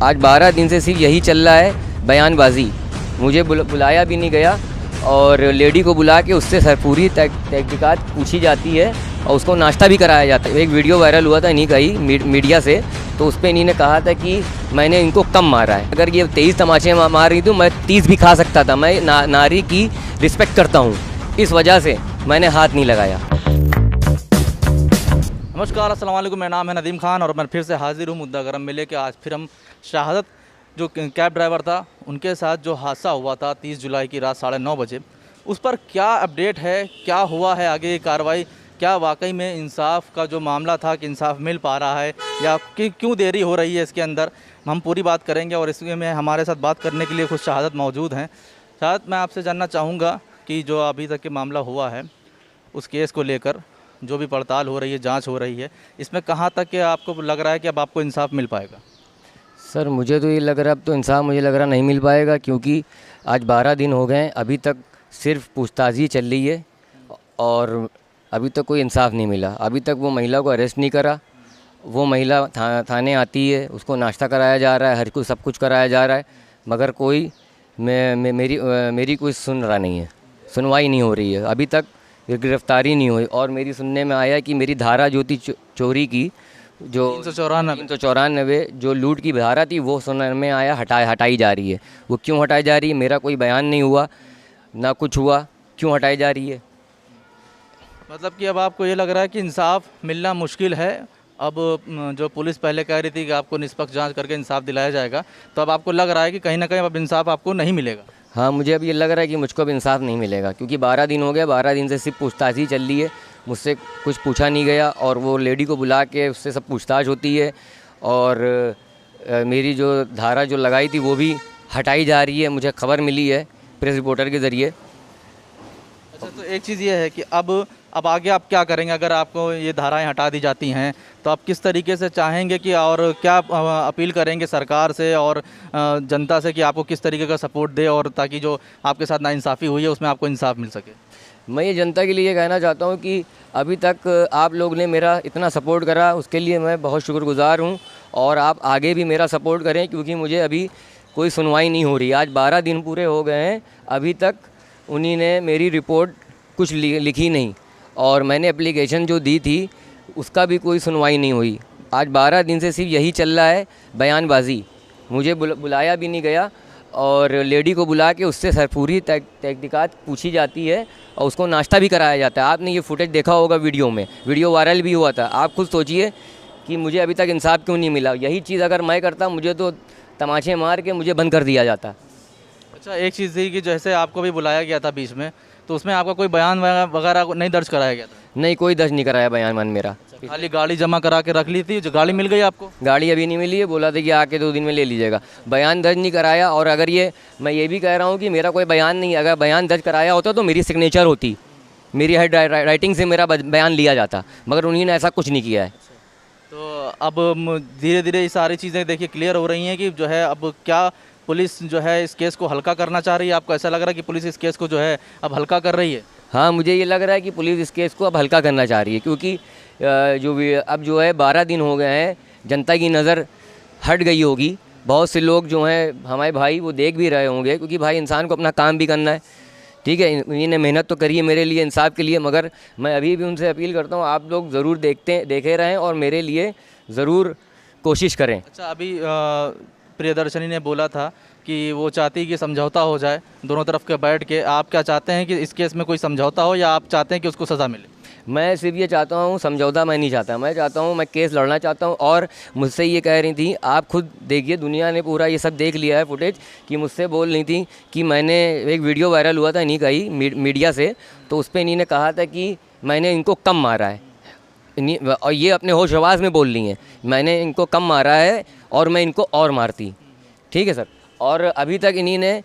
आज 12 दिन से सिर्फ यही चल रहा है, बयानबाजी। मुझे बुलाया भी नहीं गया और लेडी को बुला के उससे सर पूरी तहकीकात पूछी जाती है और उसको नाश्ता भी कराया जाता है। एक वीडियो वायरल हुआ था इन्हीं का ही मीडिया से, तो उस पर इन्हीं ने कहा था कि मैंने इनको कम मारा है। अगर ये 23 तमाचे मार रही थी मैं 30 भी खा सकता था। मैं नारी की रिस्पेक्ट करता हूँ, इस वजह से मैंने हाथ नहीं लगाया। नमस्कार, अस्सलाम वालेकुम। मेरा नाम है नदीम खान और मैं फिर से हाजिर हूँ मुद्दा गरम में लेके। आज फिर हम शहादत जो कैब ड्राइवर था उनके साथ जो हादसा हुआ था 30 जुलाई की रात 9:30 बजे, उस पर क्या अपडेट है, क्या हुआ है आगे की कार्रवाई, क्या वाकई में इंसाफ का जो मामला था कि इंसाफ मिल पा रहा है या कि क्यों देरी हो रही है इसके अंदर, हम पूरी बात करेंगे। और इसमें में हमारे साथ बात करने के लिए खुद शहादत मौजूद हैं। शहादत, मैं आपसे जानना चाहूँगा कि जो अभी तक के मामला हुआ है उस केस को लेकर जो भी पड़ताल हो रही है, जांच हो रही है, इसमें कहाँ तक के आपको लग रहा है कि अब आपको इंसाफ मिल पाएगा? सर मुझे तो ये लग रहा है अब तो इंसाफ मुझे लग रहा नहीं मिल पाएगा, क्योंकि आज 12 दिन हो गए, अभी तक सिर्फ पूछताछ ही चल रही है और अभी तक कोई इंसाफ नहीं मिला। अभी तक वो महिला को अरेस्ट नहीं करा। वो महिला थाने आती है, उसको नाश्ता कराया जा रहा है, हर कुछ सब कुछ कराया जा रहा है, मगर कोई मेरी कोई सुन रहा नहीं है, सुनवाई नहीं हो रही है। अभी तक गिरफ्तारी नहीं हुई। और मेरी सुनने में आया कि मेरी धारा जो थी चोरी की, जो 394 जो लूट की धारा थी, वो सुनने में आया हटाई जा रही है। वो क्यों हटाई जा रही है, मेरा कोई बयान नहीं हुआ, ना कुछ हुआ, क्यों हटाई जा रही है? मतलब कि अब आपको ये लग रहा है कि इंसाफ मिलना मुश्किल है। अब जो पुलिस पहले कह रही थी कि आपको निष्पक्ष जांच करके इंसाफ दिलाया जाएगा, तो अब आपको लग रहा है कि कहीं ना कहीं अब इंसाफ आपको नहीं मिलेगा? हाँ, मुझे अब ये लग रहा है कि मुझको अब इंसाफ नहीं मिलेगा, क्योंकि 12 दिन हो गए, 12 दिन से सिर्फ पूछताछ ही चल रही है। मुझसे कुछ पूछा नहीं गया और वो लेडी को बुला के उससे सब पूछताछ होती है और मेरी जो धारा जो लगाई थी वो भी हटाई जा रही है। मुझे खबर मिली है प्रेस रिपोर्टर के ज़रिए। अच्छा, तो एक चीज़ ये है कि अब आगे आप क्या करेंगे अगर आपको ये धाराएं हटा दी जाती हैं, तो आप किस तरीके से चाहेंगे कि और क्या अपील करेंगे सरकार से और जनता से कि आपको किस तरीके का सपोर्ट दे और ताकि जो आपके साथ नाइंसाफ़ी हुई है उसमें आपको इंसाफ मिल सके? मैं ये जनता के लिए कहना चाहता हूँ कि अभी तक आप लोग ने मेरा इतना सपोर्ट करा, उसके लिए मैं बहुत शुक्रगुज़ार हूँ और आप आगे भी मेरा सपोर्ट करें, क्योंकि मुझे अभी कोई सुनवाई नहीं हो रही। आज 12 दिन पूरे हो गए हैं, अभी तक उन्हीं ने मेरी रिपोर्ट कुछ लिखी नहीं और मैंने एप्लीकेशन जो दी थी उसका भी कोई सुनवाई नहीं हुई। आज 12 दिन से सिर्फ यही चल रहा है, बयानबाजी। मुझे बुलाया भी नहीं गया और लेडी को बुला के उससे सर पूरी तहकीकात पूछी जाती है और उसको नाश्ता भी कराया जाता है। आपने ये फुटेज देखा होगा, वीडियो वायरल भी हुआ था। आप खुद सोचिए कि मुझे अभी तक इंसाफ क्यों नहीं मिला। यही चीज़ अगर मैं करता, मुझे तो तमाचे मार के मुझे बंद कर दिया जाता। अच्छा, एक चीज़ थी कि जैसे आपको भी बुलाया गया था बीच में, तो उसमें आपका कोई बयान वगैरह नहीं दर्ज कराया गया था? नहीं, कोई दर्ज नहीं कराया बयान मेरा। खाली गाड़ी जमा करा के रख ली थी? जो गाड़ी मिल गई आपको? गाड़ी अभी नहीं मिली है, बोला था कि आके 2 दिन में ले लीजिएगा। बयान दर्ज नहीं कराया। और अगर मैं ये भी कह रहा हूँ कि मेरा कोई बयान नहीं, अगर बयान दर्ज कराया होता तो मेरी सिग्नेचर होती, मेरी हेड राइटिंग से मेरा बयान लिया जाता, मगर उन्होंने ऐसा कुछ नहीं किया है। तो अब धीरे धीरे ये सारी चीज़ें देखिए क्लियर हो रही हैं कि जो है अब क्या पुलिस जो है इस केस को हल्का करना चाह रही है। आपको ऐसा लग रहा है कि पुलिस इस केस को जो है अब हल्का कर रही है? हाँ, मुझे ये लग रहा है कि पुलिस इस केस को अब हल्का करना चाह रही है, क्योंकि अब जो है 12 दिन हो गए हैं, जनता की नज़र हट गई होगी। बहुत से लोग जो हैं हमारे भाई, वो देख भी रहे होंगे, क्योंकि भाई इंसान को अपना काम भी करना है। ठीक है, इन्होंने मेहनत तो करी है मेरे लिए, इंसाफ के लिए, मगर मैं अभी भी उनसे अपील करता हूँ आप लोग ज़रूर देखे रहें और मेरे लिए ज़रूर कोशिश करें। अच्छा, अभी प्रियदर्शनी ने बोला था कि वो चाहती कि समझौता हो जाए दोनों तरफ के बैठ के। आप क्या चाहते हैं कि इस केस में कोई समझौता हो या आप चाहते हैं कि उसको सज़ा मिले? मैं सिर्फ ये चाहता हूँ, समझौता मैं नहीं चाहता। मैं चाहता हूँ, मैं केस लड़ना चाहता हूँ। और मुझसे ये कह रही थी, आप खुद देखिए, दुनिया ने पूरा ये सब देख लिया है फुटेज, कि मुझसे बोल रही थी कि मैंने, एक वीडियो वायरल हुआ था इन्हीं का ही मीडिया से, तो उस पर इन्हीं ने कहा था कि मैंने इनको कम मारा है। और ये अपने होश हवास में बोल रही हैं, मैंने इनको कम मारा है और मैं इनको और मारती। ठीक है सर। और अभी तक इन्हीं ने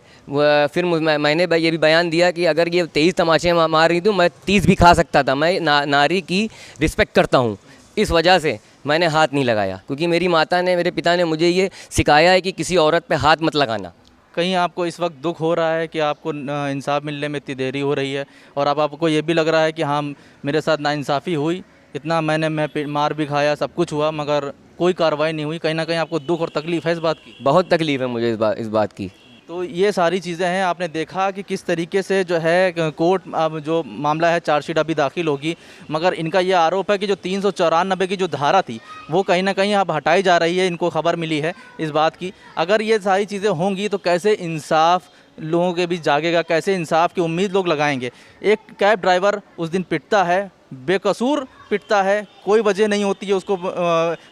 फिर मैंने ये भी बयान दिया कि अगर ये 23 तमाचे मार रही थी मैं 30 भी खा सकता था। मैं नारी की रिस्पेक्ट करता हूँ, इस वजह से मैंने हाथ नहीं लगाया, क्योंकि मेरी माता ने, मेरे पिता ने मुझे ये सिखाया है कि किसी औरत पे हाथ मत लगाना। कहीं आपको इस वक्त दुख हो रहा है कि आपको इंसाफ मिलने में इतनी देरी हो रही है, और अब आपको ये भी लग रहा है कि हाँ मेरे साथ नाइंसाफ़ी हुई, इतना मैं मार भी खाया, सब कुछ हुआ, मगर कोई कार्रवाई नहीं हुई, कहीं ना कहीं आपको दुख और तकलीफ है इस बात की? बहुत तकलीफ़ है मुझे इस बात की। तो ये सारी चीज़ें हैं, आपने देखा कि किस तरीके से जो है कोर्ट अब जो मामला है चार्जशीट अभी दाखिल होगी, मगर इनका ये आरोप है कि जो 394 की जो धारा थी वो कहीं ना कहीं अब हटाई जा रही है। इनको खबर मिली है इस बात की। अगर ये सारी चीज़ें होंगी तो कैसे इंसाफ लोगों के बीच जागेगा, कैसे इंसाफ की उम्मीद लोग लगाएंगे? एक कैब ड्राइवर उस दिन पिटता है, बेकसूर पिटता है, कोई वजह नहीं होती है उसको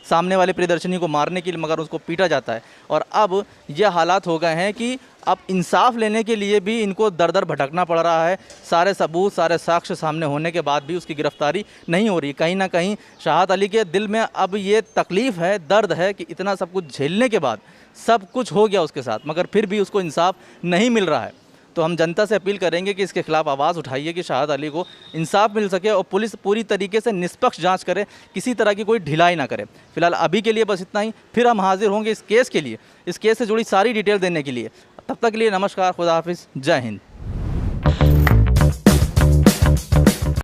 सामने वाले प्रियदर्शनी को मारने के लिए, मगर उसको पीटा जाता है। और अब ये हालात हो गए हैं कि अब इंसाफ लेने के लिए भी इनको दर दर भटकना पड़ रहा है। सारे सबूत, सारे साक्ष्य सामने होने के बाद भी उसकी गिरफ्तारी नहीं हो रही। कहीं ना कहीं शाहद अली के दिल में अब ये तकलीफ़ है, दर्द है कि इतना सब कुछ झेलने के बाद सब कुछ हो गया उसके साथ, मगर फिर भी उसको इंसाफ नहीं मिल रहा है। तो हम जनता से अपील करेंगे कि इसके खिलाफ आवाज़ उठाइए कि शाहद अली को इंसाफ मिल सके और पुलिस पूरी तरीके से निष्पक्ष जांच करे, किसी तरह की कोई ढिलाई ना करे। फिलहाल अभी के लिए बस इतना ही, फिर हम हाजिर होंगे इस केस के लिए, इस केस से जुड़ी सारी डिटेल देने के लिए। तब तक के लिए नमस्कार, खुदा हाफिज़, जय हिंद।